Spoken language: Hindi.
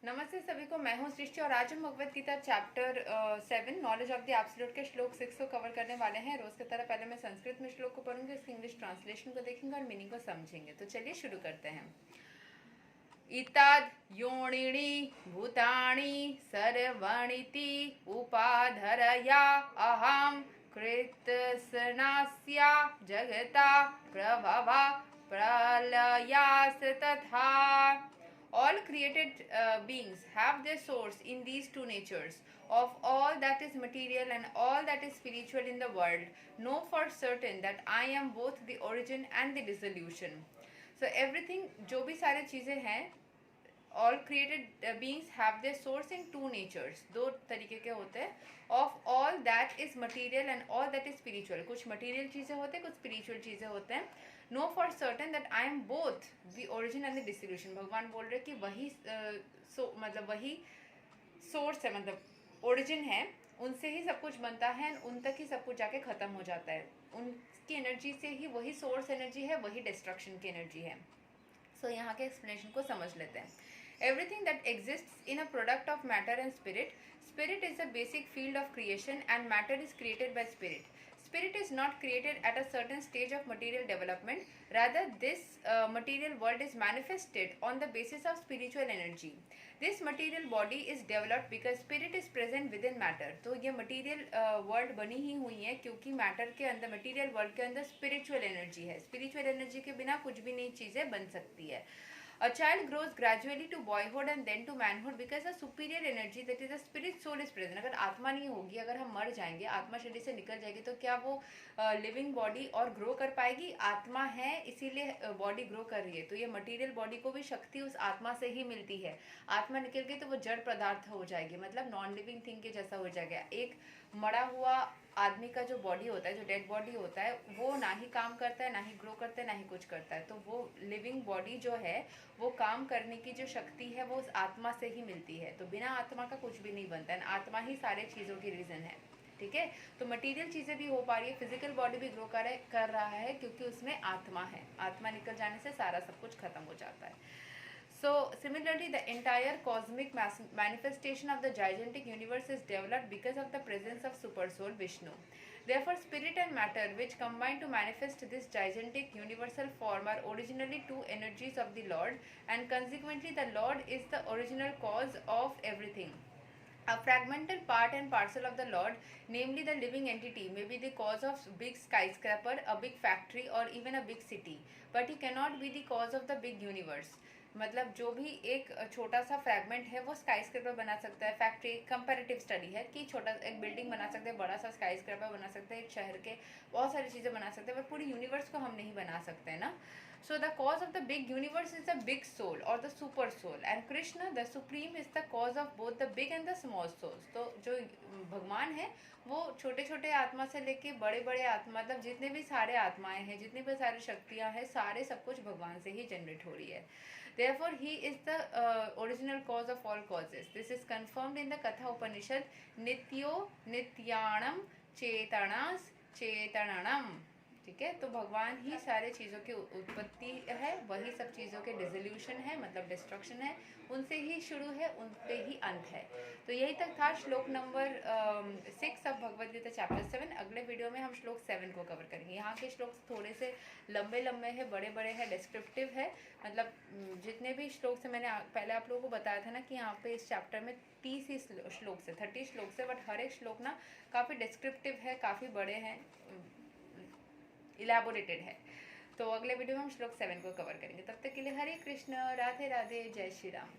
नमस्ते सभी को। मैं हूं सृष्टि और आज हम Bhagavad Gita chapter 7 knowledge of the absolute के श्लोक 6 को कवर करने वाले हैं। रोज की तरह पहले मैं संस्कृत में श्लोक को पढ़ूंगी, इसकी इंग्लिश ट्रांसलेशन को देखेंगे और मीनिंग को समझेंगे। तो चलिए शुरू करते हैं। इताद योनिणी भूतानि सर्वाणीति उपाधरया अहम कृतस्नास्या जगता प्रभवा प्रलयास तथा। All created beings have their source in these two natures. Of all that is material and all that is spiritual in the world, know for certain that I am both the origin and the dissolution. So everything, जो भी सारे चीज़ें हैं, all created beings have their source in two natures. दो तरीके के होते हैं. Of all that is material and all that is spiritual. कुछ material चीज़ें होते हैं, कुछ spiritual चीज़ें होते हैं. Know for certain that I am both the origin and the dissolution. भगवान बोल रहे कि वही मतलब वही सोर्स है, मतलब ओरिजिन है, उनसे ही सब कुछ बनता है, उन तक ही सब कुछ जाके खत्म हो जाता है. उनकी एनर्जी से ही वही सोर्स एनर्जी है, वही डिस्ट्रक्शन की एनर्जी है. सो यहाँ के एक्सप्लेनेशन को समझ लेते हैं. Everything that exists in a product of matter and spirit. Spirit is the basic field of creation and matter is created by spirit. Spirit is not created at a certain stage of material development. Rather, this material world is manifested on the basis of spiritual energy. This material body is developed because spirit is present within matter. तो ये material world बनी ही हुई है क्योंकि matter के अंदर, material world के अंदर spiritual energy है. Spiritual energy के बिना कुछ भी नई चीज़ें बन सकती है. A child grows gradually to boyhood and then to manhood because a superior energy, that is a spirit soul, is present. अगर आत्मा नहीं होगी, अगर हम मर जाएंगे, आत्मा शरीर से निकल जाएगी, तो क्या वो लिविंग बॉडी और ग्रो कर पाएगी? आत्मा है इसीलिए बॉडी ग्रो कर रही है. तो ये मटेरियल बॉडी को भी शक्ति उस आत्मा से ही मिलती है. आत्मा निकल गई तो वो जड़ पदार्थ हो जाएगी, मतलब नॉन लिविंग थिंग के जैसा हो जाएगा. एक मरा हुआ आदमी का जो बॉडी होता है, जो डेड बॉडी होता है, वो ना ही काम करता है, ना ही ग्रो करता है, ना ही कुछ करता है. तो वो लिविंग बॉडी जो है, वो काम करने की जो शक्ति है वो उस आत्मा से ही मिलती है. तो बिना आत्मा का कुछ भी नहीं बनता है. आत्मा ही सारे चीज़ों की रीज़न है. ठीक है. तो मटेरियल चीज़ें भी हो पा रही है, फिजिकल बॉडी भी ग्रो कर रहा है क्योंकि उसमें आत्मा है. आत्मा निकल जाने से सारा सब कुछ खत्म हो जाता है. So similarly, the entire cosmic manifestation of the gigantic universe is developed because of the presence of Super Soul Vishnu. Therefore, spirit and matter, which combine to manifest this gigantic universal form, are originally two energies of the Lord, and consequently, the Lord is the original cause of everything. A fragmental part and parcel of the Lord, namely the living entity, may be the cause of big skyscraper, a big factory, or even a big city, but he cannot be the cause of the big universe. मतलब जो भी एक छोटा सा फ्रैगमेंट है वो स्काई स्क्रैपर बना सकता है. फैक्ट्री कंपैरेटिव स्टडी है कि छोटा एक बिल्डिंग बना सकते हैं, बड़ा सा स्काई स्क्रैपर बना सकते हैं, एक शहर के बहुत सारी चीज़ें बना सकते हैं, पर पूरी यूनिवर्स को हम नहीं बना सकते हैं ना. So the cause of the big universe is the big soul और the super soul, and Krishna the supreme is the cause of both the big and the small souls. तो जो भगवान है वो छोटे छोटे आत्मा से लेके बड़े बड़े आत्मा, मतलब जितने भी सारे आत्माएं हैं, जितनी भी सारी शक्तियां हैं, सारे सब कुछ भगवान से ही जनरेट हो रही है. Therefore, he is the original cause of all causes. This is confirmed in the Katha Upanishad. Nityo Nityanam Chetanas Chetananam. ठीक है. तो भगवान ही सारे चीज़ों की उत्पत्ति है, वही सब चीज़ों के डिसोल्यूशन है, मतलब डिस्ट्रक्शन है. उनसे ही शुरू है, उन पे ही अंत है. तो यही तक था श्लोक number 6 of Bhagavad Gita chapter 7. अगले वीडियो में हम श्लोक 7 को कवर करेंगे. यहाँ के श्लोक थोड़े से लंबे लंबे हैं, बड़े बड़े हैं, डिस्क्रिप्टिव है. मतलब जितने भी श्लोक से मैंने पहले आप लोगों को बताया था ना कि यहाँ पे इस चैप्टर में 30 ही श्लोक से 30 श्लोक से, बट हर एक श्लोक ना काफ़ी डिस्क्रिप्टिव है, काफ़ी बड़े हैं, इलेबोरेटेड है. तो अगले वीडियो में हम श्लोक 7 को कवर करेंगे. तब तक के लिए हरे कृष्ण, राधे राधे, जय श्री राम.